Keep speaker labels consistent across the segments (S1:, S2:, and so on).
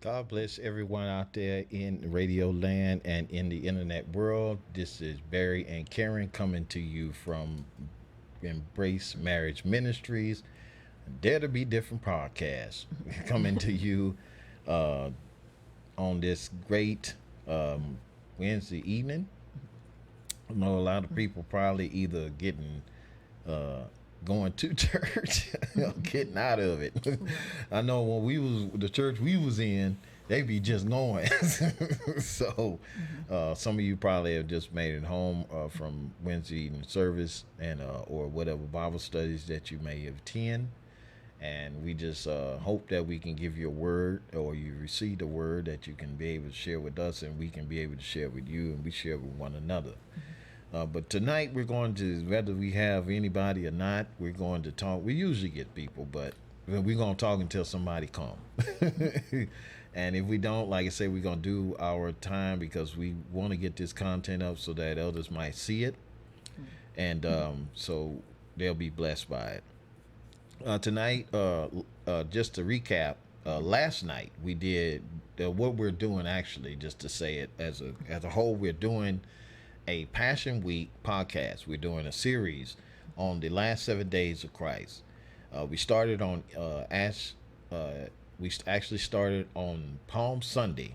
S1: God bless everyone out there in radio land and in the internet world. This is Barry and Karen coming to you from Embrace Marriage Ministries. Dare to be different podcast coming to you uh, on this great Wednesday evening. I know a lot of people probably either getting uh, going to church or getting out of it. I know when we was the church we was in, they be just going. So some of you probably have just made it home from Wednesday evening service and or whatever Bible studies that you may have attended. And we just hope that we can give you a word or you received a word that you can be able to share with us and we can be able to share with you and we share with one another. But tonight we're going to, whether we have anybody or not, we're going to talk. We usually get people, but we're going to talk until somebody come. And if we don't, like I say, we're going to do our time because we want to get this content up so that others might see it. And so they'll be blessed by it. Tonight, just to recap, last night we did what we're doing actually, just to say it as a whole, we're doing a Passion Week podcast. We're doing a series on the last 7 days of Christ. We started on we actually started on Palm Sunday,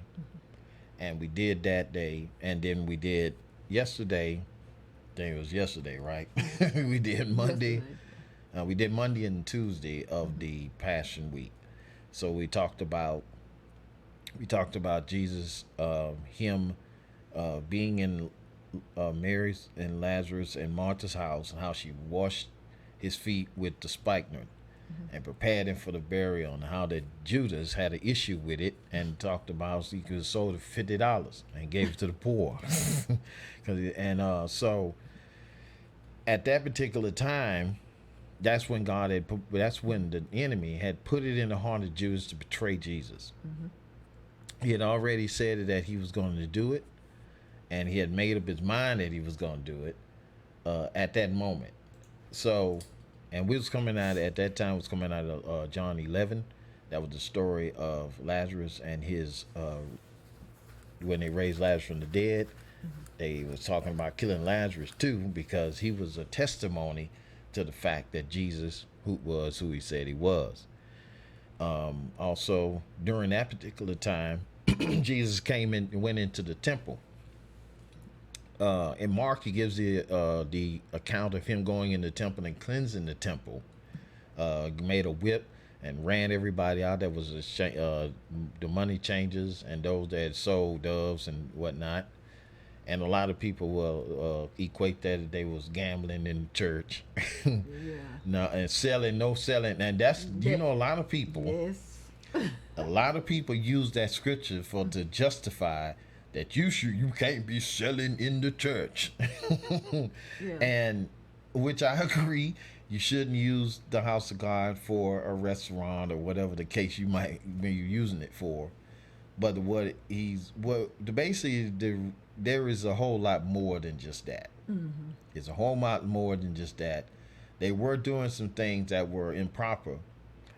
S1: and we did that day, and then we did yesterday. I think it was yesterday, right? We did Monday. We did Monday and Tuesday of the Passion Week. So we talked about Jesus, him being in Mary's and Lazarus and Martha's house, and how she washed his feet with the spikenard and prepared him for the burial, and how that Judas had an issue with it and talked about he could have sold it for $50 and gave it to the poor. So at that particular time, that's when that's when the enemy had put it in the heart of Judas to betray Jesus. He had already said that he was going to do it, and he had made up his mind that he was going to do it at that moment. So, and we was coming out at that time was coming out of John 11. That was the story of Lazarus and his when they raised Lazarus from the dead. They was talking about killing Lazarus too, because he was a testimony to the fact that Jesus was who he said he was. Also, during that particular time, Jesus came in and went into the temple. In Mark, he gives the account of him going in the temple and cleansing the temple. Made a whip and ran everybody out. That was the money changers and those that had sold doves and whatnot. And a lot of people will equate that they was gambling in church. Yeah. No, and selling, and that's a lot of people. Yes. A lot of people use that scripture to justify that you can't be selling in the church. Yeah. And which I agree, you shouldn't use the house of God for a restaurant or whatever the case you might be using it for. But basically there is a whole lot more than just that.
S2: Mm-hmm.
S1: It's a whole lot more than just that. They were doing some things that were improper,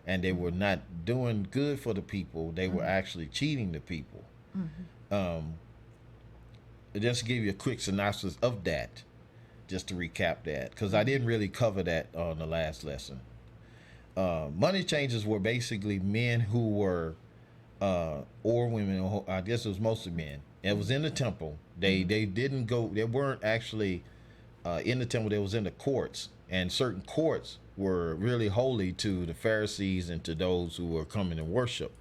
S1: and they were not doing good for the people. They were
S2: Mm-hmm.
S1: actually cheating the people.
S2: Mm-hmm.
S1: Um, just to give you a quick synopsis of that, just to recap that, because I didn't really cover that on the last lesson. Money changers were basically men who were, or women, or I guess it was mostly men. It was in the temple.
S2: Mm-hmm.
S1: They didn't go. They weren't actually in the temple. They was in the courts, and certain courts were really holy to the Pharisees and to those who were coming to worship.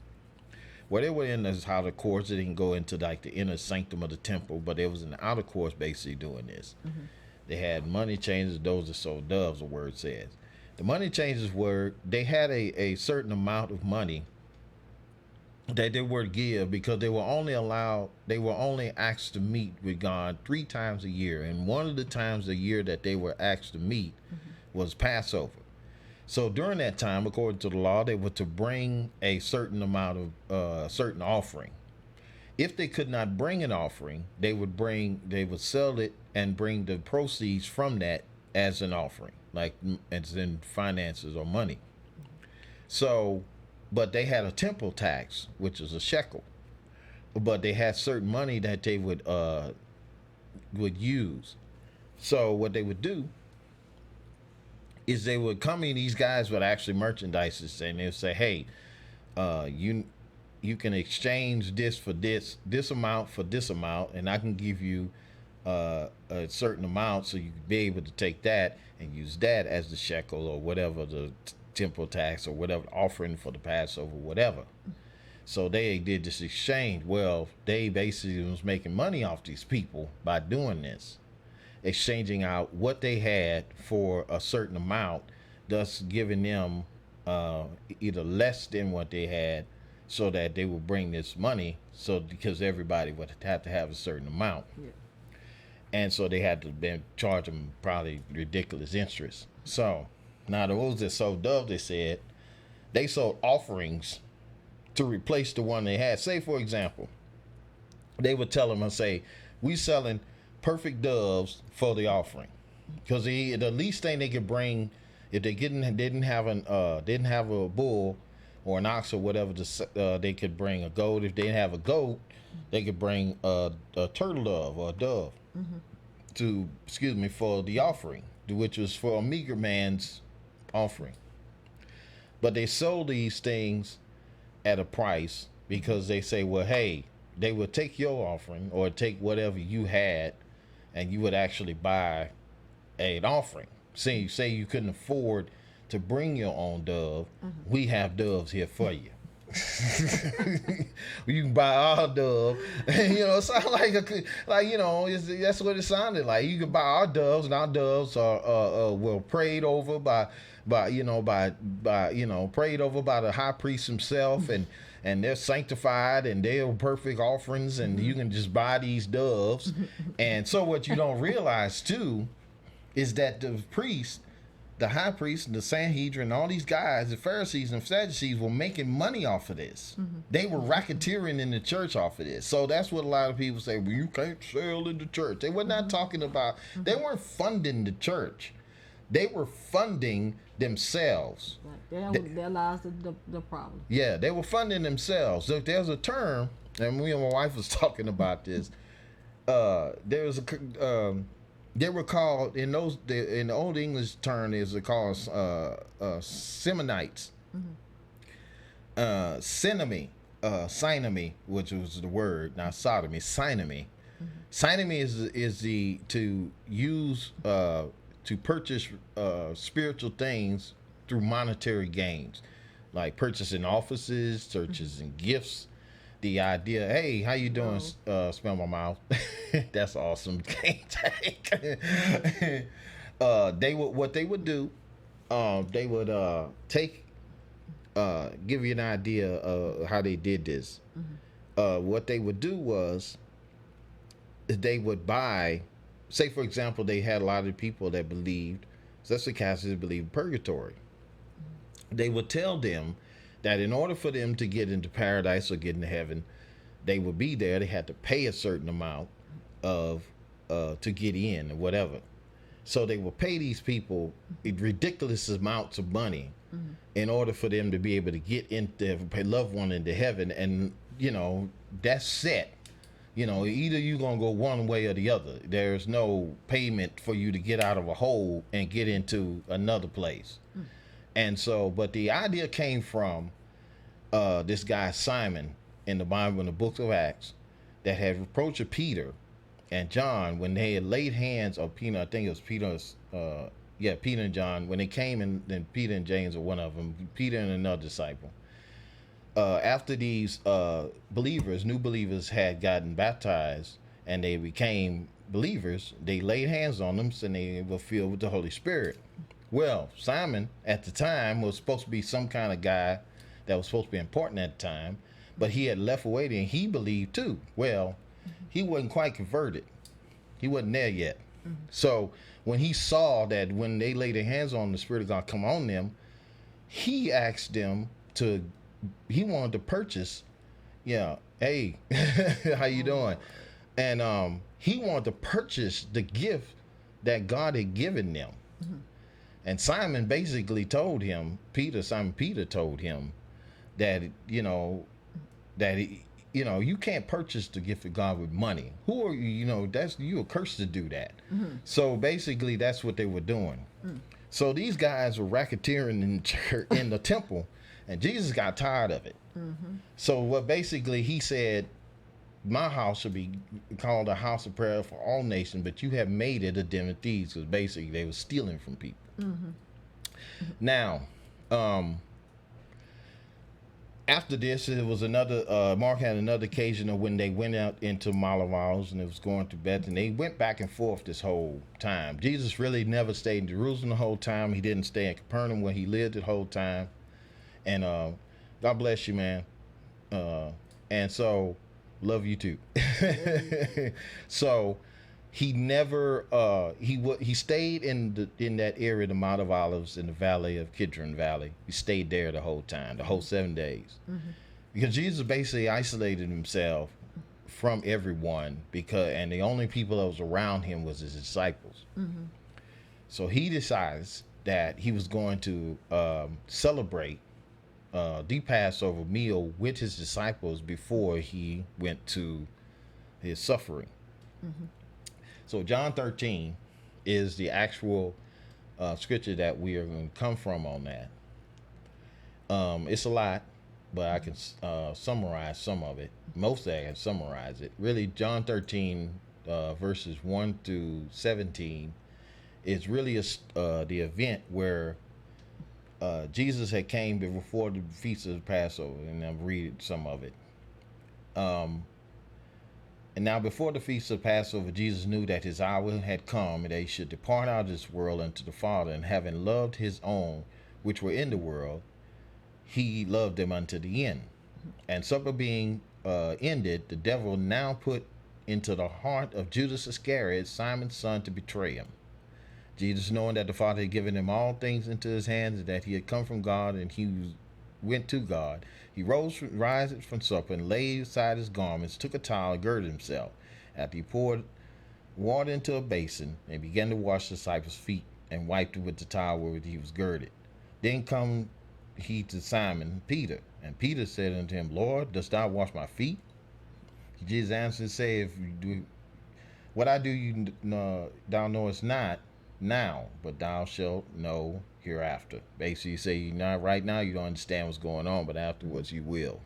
S1: Well, they were in the outer courts. They didn't go into like the inner sanctum of the temple, but they was in the outer courts basically doing this.
S2: Mm-hmm.
S1: They had money changers, those that sold doves, the word says. The money changers were, they had a certain amount of money that they were to give because they were only asked to meet with God 3 times a year. And one of the times a year that they were asked to meet
S2: Mm-hmm.
S1: was Passover. So during that time, according to the law, they were to bring a certain amount of certain offering. If they could not bring an offering, they would sell it and bring the proceeds from that as an offering, like as in finances or money. So, but they had a temple tax, which is a shekel. But they had certain money that they would use. So what they would do is they would come in. These guys would actually merchandises, and they would say, "Hey, you can exchange this for this amount for this amount, and I can give you a certain amount, so you can be able to take that and use that as the shekel or whatever the temple tax or whatever offering for the Passover, whatever." So they did this exchange. Well, they basically was making money off these people by doing this, exchanging out what they had for a certain amount, thus giving them either less than what they had, so that they would bring this money. So because everybody would have to have a certain amount,
S2: Yeah.
S1: and so they had to then charge them probably ridiculous interest. So now those that sold doves, they said they sold offerings to replace the one they had. Say for example, they would tell them and say, "We selling perfect doves for the offering," because the least thing they could bring, if they didn't have a bull or an ox or whatever, they could bring a goat. If they didn't have a goat, they could bring a turtle dove or a dove
S2: Mm-hmm.
S1: to excuse me for the offering, which was for a meager man's offering. But they sold these things at a price because they say, well, hey, they would take your offering or take whatever you had, and you would actually buy an offering. Say you couldn't afford to bring your own dove,
S2: Mm-hmm.
S1: we have doves here for you. You can buy our dove. It sounds like that's what it sounded like. You can buy our doves, and our doves are well prayed over by prayed over by the high priest himself, and they're sanctified, and they're perfect offerings, and you can just buy these doves. And so what you don't realize too is that the high priest and the Sanhedrin, all these guys, the Pharisees and Sadducees, were making money off of this.
S2: Mm-hmm.
S1: They were racketeering in the church off of this. So that's what a lot of people say, well, you can't sell in the church. They were not talking about, they weren't funding the church. They were funding themselves.
S2: Right. That lies the problem.
S1: Yeah, they were funding themselves. So there's a term, and me and my wife was talking about this. There's they were called in the old English term is called Seminites, synomy, which was the word, not sodomy, synomy. Synomy is the to use to purchase spiritual things through monetary gains, like purchasing offices, purchasing gifts. The idea, hey, how you doing? Smell my mouth. That's awesome. Can't take. What they would do, they would take, give you an idea of how they did this. What they would do was they would buy, say for example, they had a lot of people that believed, especially Catholics, believed in purgatory. They would tell them that in order for them to get into paradise or get into heaven, they would be there. They had to pay a certain amount of to get in or whatever. So they will pay these people ridiculous amounts of money in order for them to be able to get into their loved one into heaven. And that's set. Either you're gonna go one way or the other. There's no payment for you to get out of a hole and get into another place. And so, but the idea came from this guy Simon in the Bible, in the book of Acts, that had approached Peter and John when they had laid hands on Peter. I think it was Peter and John, when they came, and then Peter and James were one of them, Peter and another disciple. After these new believers had gotten baptized and they became believers, they laid hands on them and they were filled with the Holy Spirit. Well, Simon at the time was supposed to be some kind of guy that was supposed to be important at the time, but he had left away and he believed too. Well, he wasn't quite converted. He wasn't there yet. So when he saw that when they laid their hands on the Spirit of God come on them, he asked them he wanted to purchase, hey, how you doing? And he wanted to purchase the gift that God had given them. And Simon basically told him, Simon Peter told him that, you can't purchase the gift of God with money. Who are you? You're cursed to do that. So basically that's what they were doing. So these guys were racketeering in the temple, and Jesus got tired of it. So what basically he said, my house should be called a house of prayer for all nations, but you have made it a den of thieves, because basically they were stealing from people. Now, after this, it was another, Mark had another occasion of when they went out into Mile of Olives and it was going to Bethany. They went back and forth this whole time. Jesus really never stayed in Jerusalem the whole time. He didn't stay in Capernaum where he lived the whole time. And God bless you, man. And so, love you too. So, he never he stayed in that area, the Mount of Olives, in the valley of Kidron Valley. He stayed there the whole time, the whole 7 days, because Jesus basically isolated himself from everyone, and the only people that was around him was his disciples. So he decides that he was going to celebrate the Passover meal with his disciples before he went to his suffering. So John 13 is the actual scripture that we are going to come from on that. It's a lot, but I can summarize some of it. Most of it I can summarize it. Really, John 13 verses 1 through 17 is really the event where Jesus had came before the feast of the Passover, and I'm reading some of it. And now before the feast of Passover, Jesus knew that his hour had come, and that he should depart out of this world unto the Father. And having loved his own, which were in the world, he loved them unto the end. And supper being ended, the devil now put into the heart of Judas Iscariot, Simon's son, to betray him. Jesus, knowing that the Father had given him all things into his hands, and that he had come from God, and he went to God, he rose from supper and laid aside his garments, took a towel, and girded himself. After he poured water into a basin and began to wash the disciples' feet and wiped it with the towel wherewith he was girded. Then come he to Simon Peter, and Peter said unto him, Lord, dost thou wash my feet? Jesus answered and said, if you do what I do, thou knowest not now, but thou shalt know hereafter. Basically, you say, not right now, you don't understand what's going on, but afterwards you will.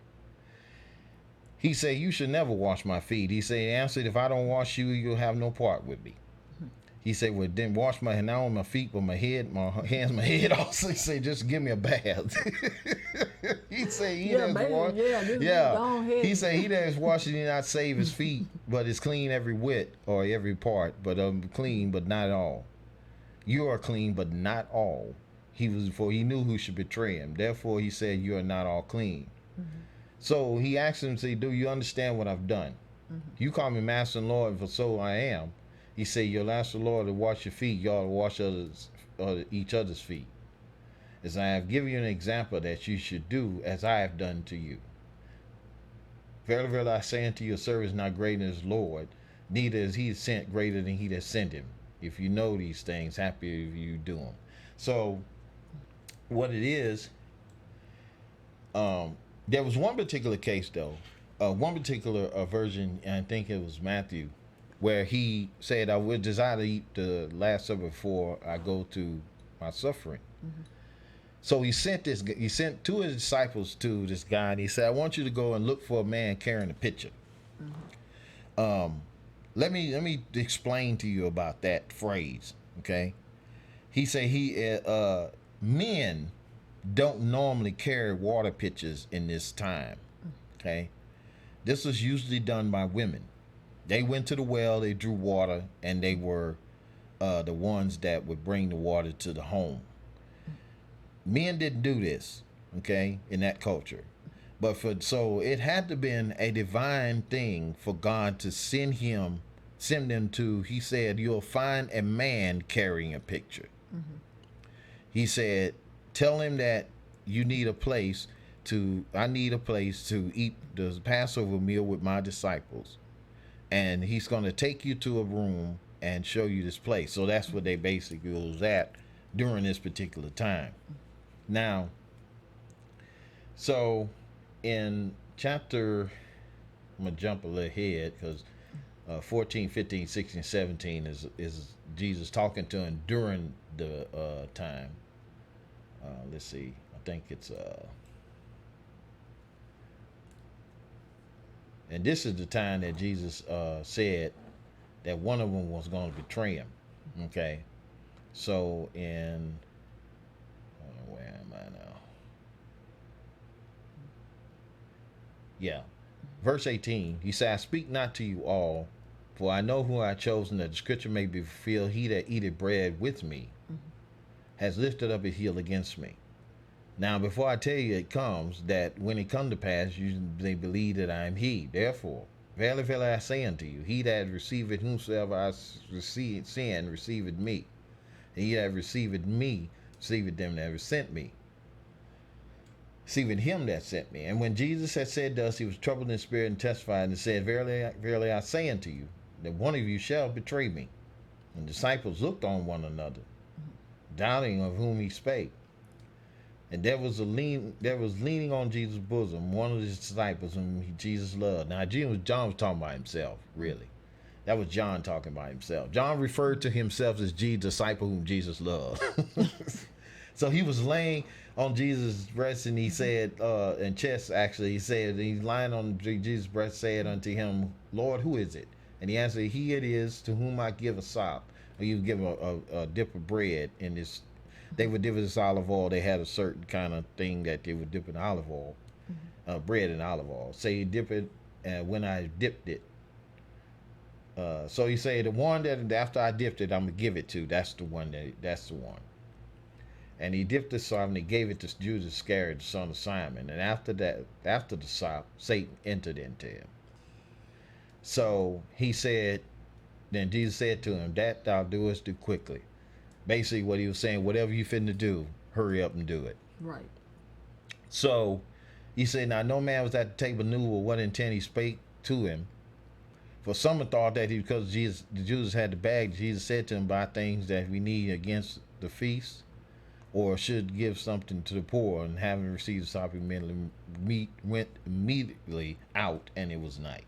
S1: He said, you should never wash my feet. He said, answered, if I don't wash you, you'll have no part with me. He said, well, then wash not only my feet, but my head, my hands, my head also. He said, just give me a bath. He said, he that's wash. He said, he that is washing did not save his feet, but is clean every whit, or every part, but clean, but not all. You are clean, but not all. For he knew who should betray him. Therefore, he said, you are not all clean. So he asked him, say, do you understand what I've done? You call me Master and Lord, for so I am. He said, you'll ask the Lord to wash your feet. You ought to wash each other's feet. As I have given you an example that you should do as I have done to you. Verily, verily, I say unto you, a servant is not greater than his Lord, neither is he sent greater than he that sent him. If you know these things, happy if you do them. So, what it is, there was one particular case, though, one particular version, and I think it was Matthew, where he said, I would desire to eat the Last Supper before I go to my suffering. So he sent two of his disciples to this guy, and he said, I want you to go and look for a man carrying a pitcher. Um, let me explain to you about that phrase, okay? He said men don't normally carry water pitchers in this time, okay? This was usually done by women. They went to the well, they drew water, and they were the ones that would bring the water to the home. Men didn't do this, okay, in that culture. But so it had to been a divine thing for God to send them to. He said, "You'll find a man carrying a picture." He said, "Tell him that you need a place to. I need a place to eat the Passover meal with my disciples, and he's going to take you to a room and show you this place." So that's what they basically was at during this particular time. Now, so in chapter, I'm going to jump a little ahead because 14, 15, 16, 17 is Jesus talking to him during the time. Let's see. I think it's, and this is the time that Jesus said that one of them was going to betray him. Okay. So in, where am I now? Yeah. Verse 18, he said, I speak not to you all, for I know who I have chosen, that the scripture may be fulfilled. He that eateth bread with me has lifted up his heel against me. Now, before I tell you it comes, that when it come to pass, they believe that I am he. Therefore, verily, verily, I say unto you, he that receiveth whomsoever I send, receiveth me. And he that receiveth me, receiveth them that have sent me. Receiving him that sent me. And when Jesus had said thus, he was troubled in spirit and testified and said, Verily, verily, I say unto you, that one of you shall betray me. And the disciples looked on one another, doubting of whom he spake. And there was leaning on Jesus' bosom one of his disciples whom Jesus loved. Now, John was talking about himself, really. That was John talking about himself. John referred to himself as Jesus' disciple whom Jesus loved. So he was laying on Jesus' breast, and he said, and chest actually, he said, he's lying on Jesus' breast, said unto him, Lord, who is it? And he answered, he it is to whom I give a sop. Or you give a dip of bread in this. They would dip this olive oil. They had a certain kind of thing that they would dip in olive oil, bread in olive oil. Say you dip it, and when I dipped it, so he said, the one that after I dipped it, I'm gonna give it to. That's the one. That's the one. And he dipped the sop and he gave it to Judas Iscariot, the son of Simon. And after that, after the sop, Satan entered into him. So he said, then Jesus said to him, that thou doest, do quickly. Basically what he was saying, whatever you finna do, hurry up and do it.
S2: Right.
S1: So he said, now no man was at the table knew what intent he spake to him. For some thought that because Judas had the bag, Jesus said to him, buy things that we need against the feast, or should give something to the poor. And having received the sop, he went immediately out, and it was night.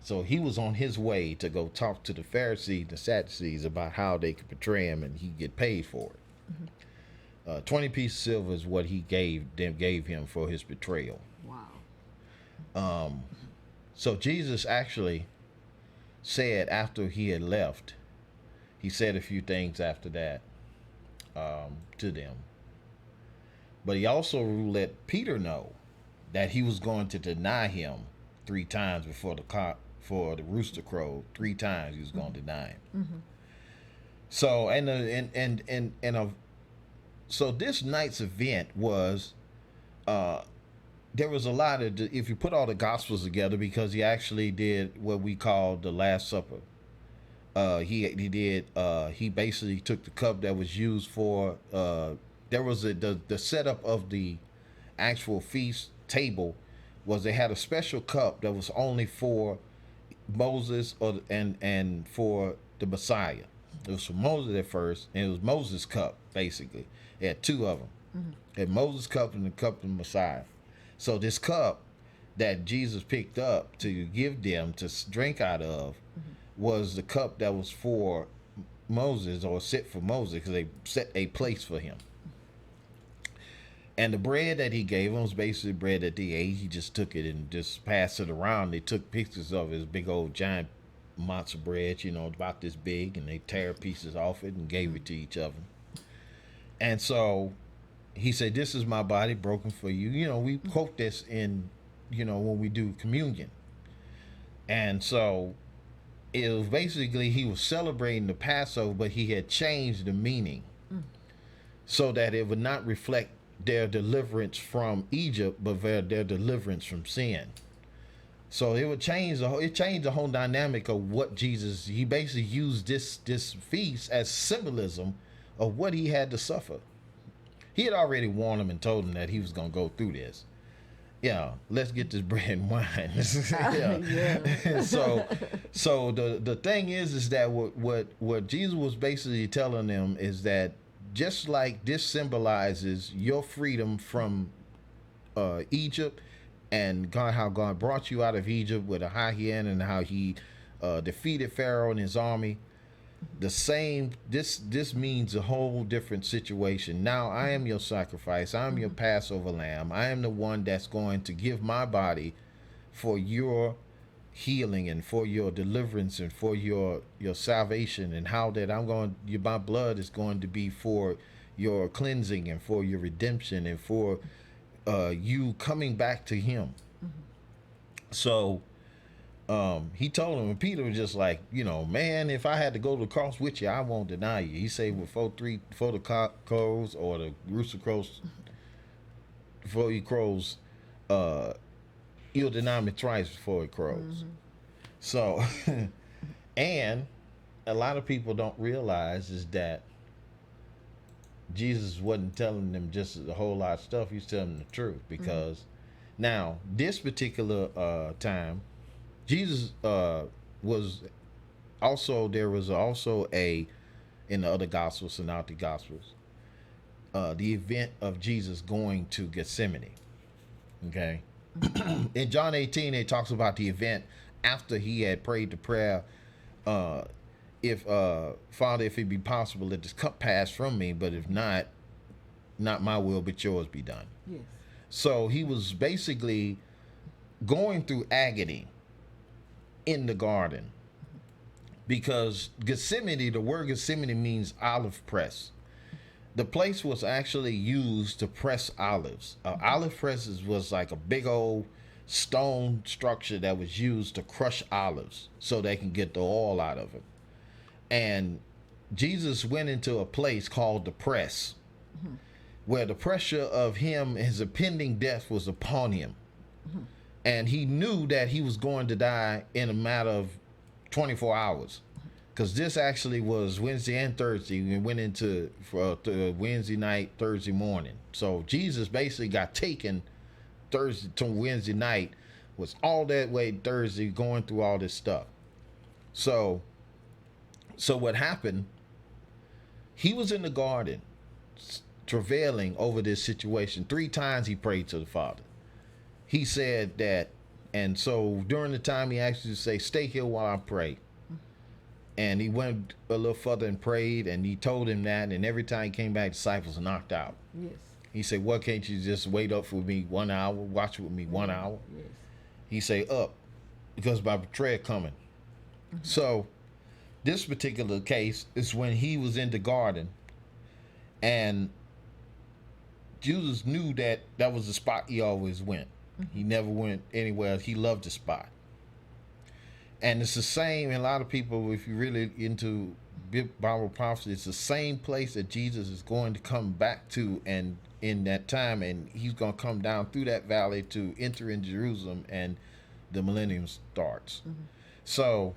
S1: So he was on his way to go talk to the Pharisees, the Sadducees, about how they could betray him, and he'd get paid for it. 20 pieces of silver is what he gave him for his betrayal.
S2: Wow.
S1: So Jesus actually said after he had left, he said a few things after that to them. But he also let Peter know that he was going to deny him 3 times before the rooster crowed. 3 times he was going to deny him. So so this night's event was there was a lot of, if you put all the gospels together, because he actually did what we call the Last Supper. He basically took the cup that was used for there was the setup of the actual feast table was they had a special cup that was only for Moses and for the Messiah. It was for Moses at first, and it was Moses' cup basically. They had two of them. They had Moses' cup and the cup of the Messiah. So this cup that Jesus picked up to give them to drink out of was the cup that was for Moses, or set for Moses, because they set a place for him. And the bread that he gave them was basically bread that they ate. He just took it and just passed it around. They took pictures of his big old giant matzo bread, about this big, and they tear pieces off it and gave it to each other. And so he said, "This is my body broken for you." We quote this in, when we do communion. And so it was basically, he was celebrating the Passover, but he had changed the meaning so that it would not reflect their deliverance from Egypt, but their deliverance from sin. So it would change it changed the whole dynamic of what Jesus, he basically used this feast as symbolism of what he had to suffer. He had already warned him and told him that he was going to go through this. Yeah, let's get this bread and wine. Yeah. So the thing is that what Jesus was basically telling them is that, just like this symbolizes your freedom from Egypt, and God, how God brought you out of Egypt with a high hand, and how he defeated Pharaoh and his army. The same, this means a whole different situation. Now I am your sacrifice. I am your Passover lamb. I am the one that's going to give my body for your healing and for your deliverance and for your salvation, and how that my blood is going to be for your cleansing and for your redemption and for you coming back to him. So he told him, and Peter was just like, man, if I had to go to the cross with you, I won't deny you. He said, before the cock crows, or the rooster crows, before he crows, he'll deny me thrice before he crows. So, and a lot of people don't realize is that Jesus wasn't telling them just a whole lot of stuff. He's telling them the truth, because now this particular time, Jesus was also, there was also in the other gospels, synoptic gospels, the event of Jesus going to Gethsemane. Okay. In John 18, it talks about the event after he had prayed the prayer, if Father, if it be possible, let this cup pass from me, but if not my will but yours be done.
S2: Yes.
S1: So he was basically going through agony in the garden, because Gethsemane, the word Gethsemane means olive press. The place was actually used to press olives. Olive presses was like a big old stone structure that was used to crush olives so they can get the oil out of it. And Jesus went into a place called the press, where the pressure of his impending death was upon him. And he knew that he was going to die in a matter of 24 hours. Because this actually was Wednesday and Thursday. We went into Wednesday night, Thursday morning. So Jesus basically got taken Thursday to Wednesday night, was all that way Thursday, going through all this stuff. So what happened, he was in the garden travailing over this situation. 3 times he prayed to the Father. He said that, and so during the time he asked you to say, stay here while I pray. And he went a little further and prayed, and he told him that, and every time he came back, disciples knocked out.
S2: Yes.
S1: He said, "What, can't you just wait up for me 1 hour, watch with me 1 hour?"
S2: Yes.
S1: He said, "Up, because my betrayer coming." So this particular case is when he was in the garden, and Jesus knew that was the spot he always went. He never went anywhere else. He loved the spot. And it's the same, and a lot of people, if you're really into Bible prophecy, it's the same place that Jesus is going to come back to, and in that time, and he's going to come down through that valley to enter in Jerusalem, and the millennium starts. So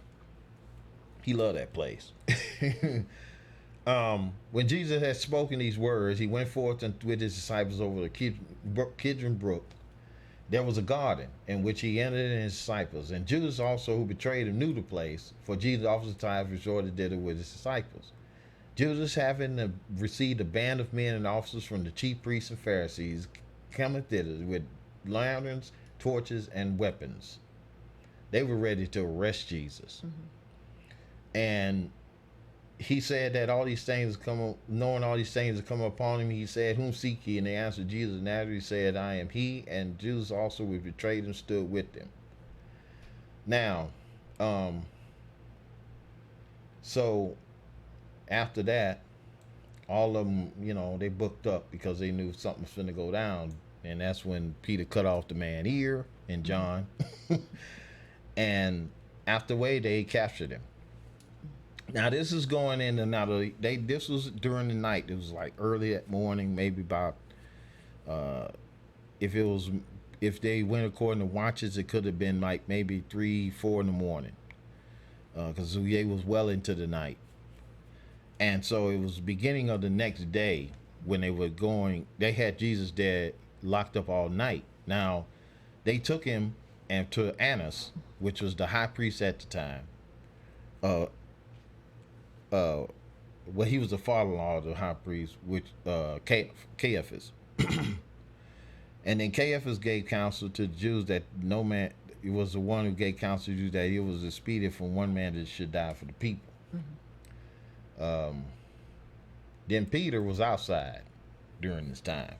S1: he loved that place. When Jesus had spoken these words, he went forth with his disciples over the Kidron Brook. there was a garden in which he entered and his disciples. And Judas also, who betrayed him, knew the place, for Jesus oftentimes resorted thither with his disciples. Judas, having received a band of men and officers from the chief priests and Pharisees, cometh thither with lanterns, torches, and weapons. They were ready to arrest Jesus. And he said that all these things come, knowing all these things are coming upon him, he said, "Whom seek ye?" And they answered, "Jesus of Nazareth." He said, "I am he." And Judas also, who betrayed him, stood with them. Now, so after that, all of them, they booked up because they knew something was finna go down. And that's when Peter cut off the man's ear in John. And after they captured him. Now this is going in and out of this was during the night. It was like early at morning, maybe about if they went according to watches, it could have been like maybe 3-4 in the morning, because it was well into the night. And so it was the beginning of the next day when they had Jesus there locked up all night. Now they took him and to Annas, which was the high priest at the time. Well, he was the father-in-law of the high priest, which Caiaphas. And then Caiaphas gave counsel to the Jews that no man, it was the one who gave counsel to the Jews that it was expedient for one man that should die for the people. Then Peter was outside during this time.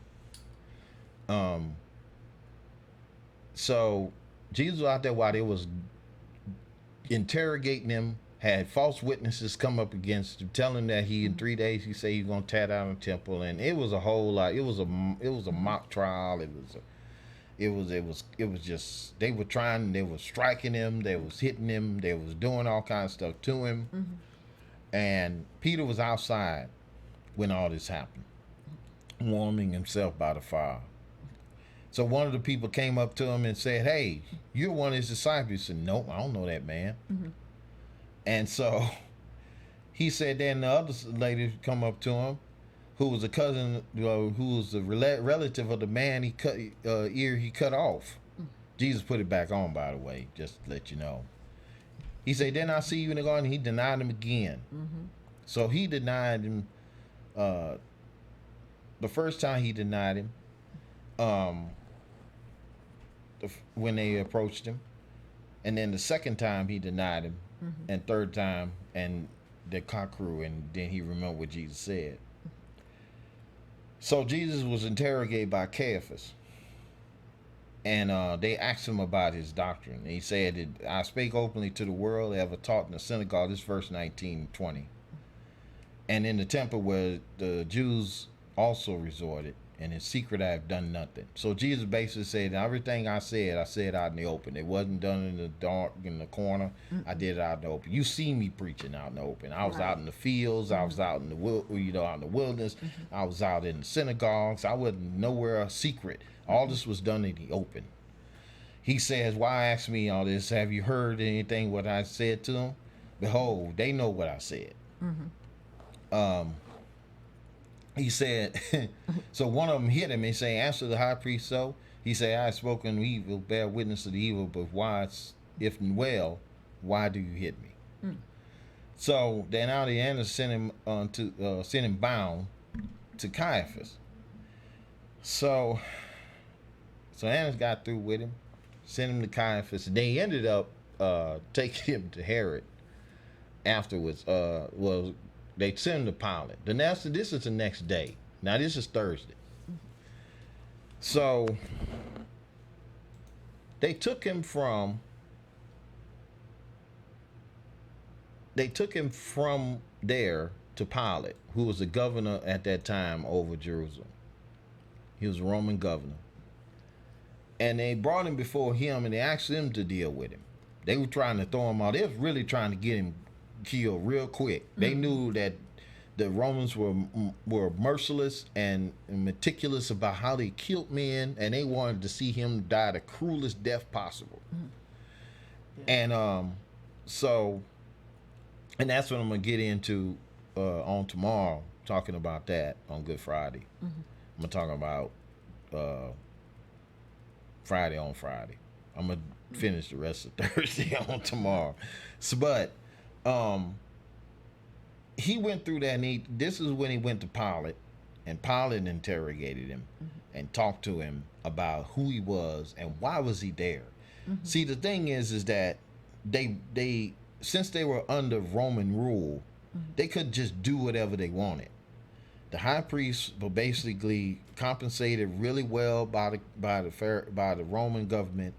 S1: So Jesus was out there while they was interrogating him, had false witnesses come up against him, telling that he in 3 days he said he's gonna tear down the temple, and it was a whole lot. It was a mock trial. It was just they were striking him, they was hitting him, they was doing all kinds of stuff to him, and Peter was outside when all this happened, warming himself by the fire. So one of the people came up to him and said, "Hey, you're one of his disciples." He said, "Nope, I don't know that man." And so he said, then the other lady come up to him, who was a cousin, who was a relative of the man he cut ear he cut off. Jesus put it back on, by the way, just to let you know. He said, "Then I see you in the garden." He denied him again. So he denied him. The first time he denied him, when they approached him, and then the second time he denied him, and third time, and the cock crew, and then he remembered what Jesus said. So Jesus was interrogated by Caiaphas, and they asked him about his doctrine. And he said, "I spake openly to the world, ever taught in the synagogue." This verse 19-20. "And in the temple where the Jews also resorted, and in secret I have done nothing." So Jesus basically said, everything I said out in the open. It wasn't done in the dark, in the corner. I did it out in the open. You see me preaching out in the open. I was out in the fields. I was out in the out in the wilderness. I was out in the synagogues. I wasn't nowhere secret. All this was done in the open. He says, "Why ask me all this? Have you heard anything what I said to them? Behold, they know what I said." He said, so one of them hit him and say, "Answer the high priest so." He said, "I have spoken evil, bear witness of the evil, but why, if well, why do you hit me?" So then now the Annas sent him bound to Caiaphas. So Annas got through with him, sent him to Caiaphas, and they ended up taking him to Herod afterwards. They sent him to Pilate. This is the next day. Now this is Thursday. So they took him from there to Pilate, who was the governor at that time over Jerusalem. He was a Roman governor. And they brought him before him, and they asked him to deal with him. They were trying to throw him out. They was really trying to get him killed real quick. They knew that the Romans were merciless and meticulous about how they killed men, and they wanted to see him die the cruelest death possible. And and that's what I'm gonna get into on tomorrow, talking about that on Good Friday. I'm gonna talk about Friday on Friday. I'm gonna finish the rest of Thursday on tomorrow. So, but um, he went through that, and this is when he went to Pilate, and Pilate interrogated him and talked to him about who he was and why was he there. See, the thing is that they since they were under Roman rule, they could just do whatever they wanted. The high priests were basically compensated really well by the Roman government.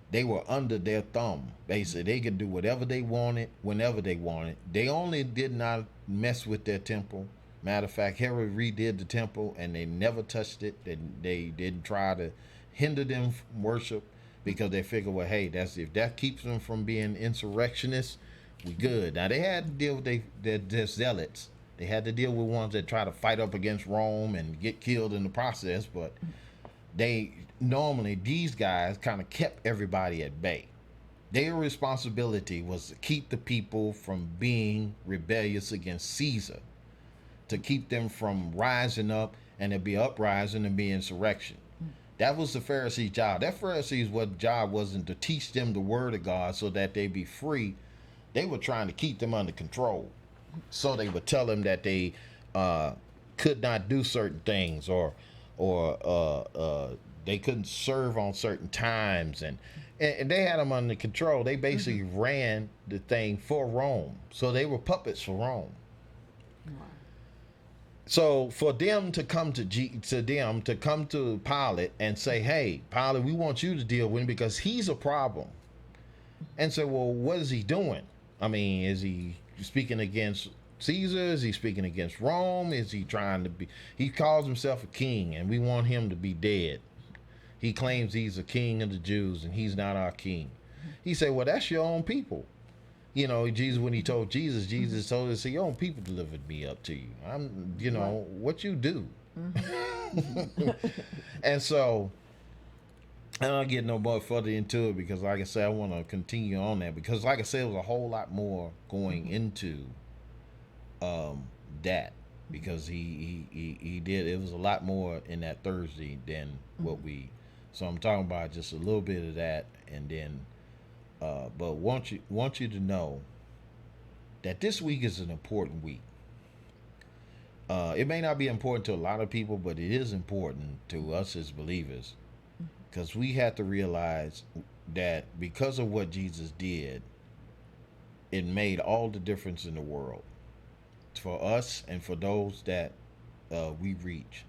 S1: They were under their thumb. Basically, they could do whatever they wanted, whenever they wanted. They only did not mess with their temple. Matter of fact, Herod redid the temple, and they never touched it. They didn't try to hinder them from worship because they figured, well, hey, that's if that keeps them from being insurrectionists, we good. Now they had to deal with their zealots. They had to deal with ones that try to fight up against Rome and get killed in the process, but they normally these guys kind of kept everybody at bay. Their responsibility was to keep the people from being rebellious against Caesar, to keep them from rising up, and there'd be uprising and be insurrection. That was the Pharisees' job. That Pharisees' job wasn't to teach them the word of God so that they be free. They were trying to keep them under control. So they would tell them that they could not do certain things, or they couldn't serve on certain times, and they had them under control. They basically ran the thing for Rome, so they were puppets for Rome.
S2: Wow.
S1: So for them to come to come to Pilate and say, "Hey, Pilate, we want you to deal with him because he's a problem," and say, "Well, what is he doing? I mean, is he speaking against Caesar? Is he speaking against Rome? Is he trying to be? He calls himself a king, and we want him to be dead. He claims he's a king of the Jews, and he's not our king." He said, "Well, that's your own people." You know, Jesus, when he told Jesus told us, "Your own people delivered me up to you. I'm, what you do." And so, I don't get no more further into it because, like I said, I want to continue on that because, like I said, it was a whole lot more going into that because he did. It was a lot more in that Thursday than what we. So I'm talking about just a little bit of that, and then. But want you to know that this week is an important week. It may not be important to a lot of people, but it is important to us as believers because we have to realize that because of what Jesus did, it made all the difference in the world for us and for those that we reach.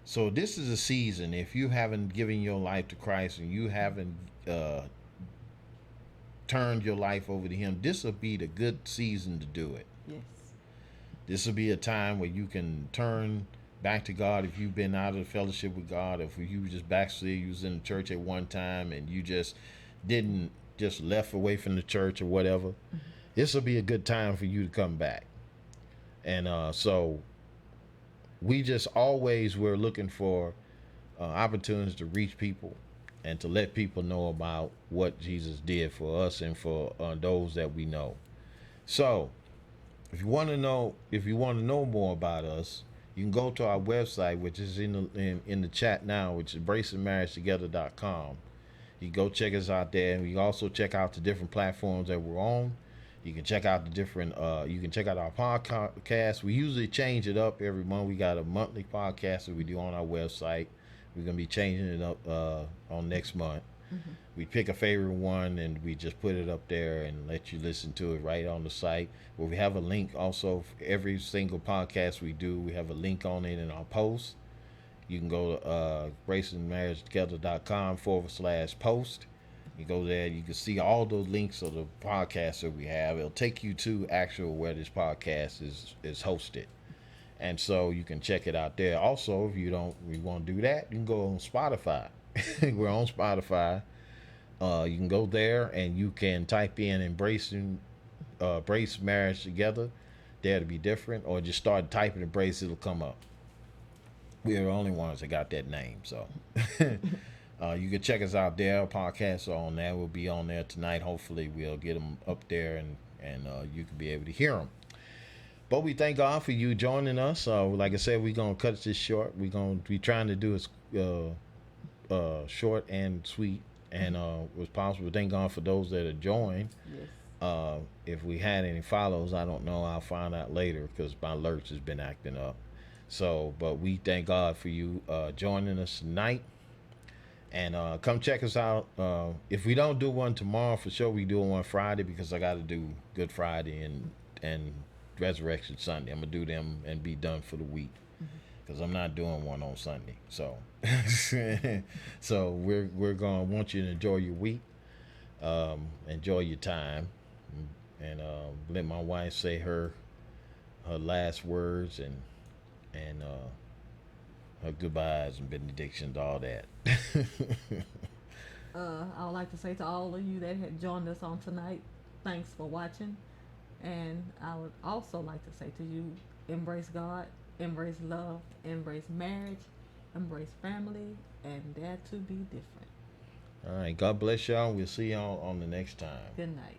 S1: So this is a season. If you haven't given your life to Christ and you haven't turned your life over to him, this will be the good season to do it.
S2: Yes.
S1: This will be a time where you can turn back to God if you've been out of the fellowship with God, if you just backslid, you was in the church at one time and you just didn't just left away from the church or whatever. This will be a good time for you to come back. And so we just always we're looking for opportunities to reach people and to let people know about what Jesus did for us and for those that we know. So, if you want to know more about us, you can go to our website, which is in the chat now, which is embracingmarriagetogether.com. You can go check us out there, and you can also check out the different platforms that we're on. You can check out the different. You can check out our podcast. We usually change it up every month. We got a monthly podcast that we do on our website. We're gonna be changing it up on next month. We pick a favorite one and we just put it up there and let you listen to it right on the site. Where we have a link also for every single podcast we do. We have a link on it in our post. You can go to gracingmarriagetogether.com/post. You go there, you can see all those links of the podcasts that we have. It'll take you to actual where this podcast is hosted. And so you can check it out there. Also, if you want to do that, you can go on Spotify. We're on Spotify. You can go there and you can type in embrace marriage together. There to be different, or just start typing embrace, it'll come up. We're the only ones that got that name. So you can check us out there. Our podcasts are on there. We'll be on there tonight. Hopefully we'll get them up there and you can be able to hear them. But we thank God for you joining us. Like I said, we're going to cut this short. We're going to be trying to do short and sweet, and was possible. Thank God for those that have joined.
S2: Yes.
S1: If we had any follows, I don't know. I'll find out later because my alerts has been acting up. So, but we thank God for you joining us tonight. And come check us out. If we don't do one tomorrow, for sure we do one Friday because I got to do Good Friday and Resurrection Sunday. I'm gonna do them and be done for the week because I'm not doing one on Sunday. So, so we're gonna want you to enjoy your week, enjoy your time, and let my wife say her last words and her goodbyes and benedictions, all that.
S2: I would like to say to all of you that had joined us on tonight, thanks for watching. And I would also like to say to you, embrace God, embrace love, embrace marriage, embrace family, and dare to be different.
S1: All right. God bless y'all. We'll see y'all on the next time.
S2: Good night.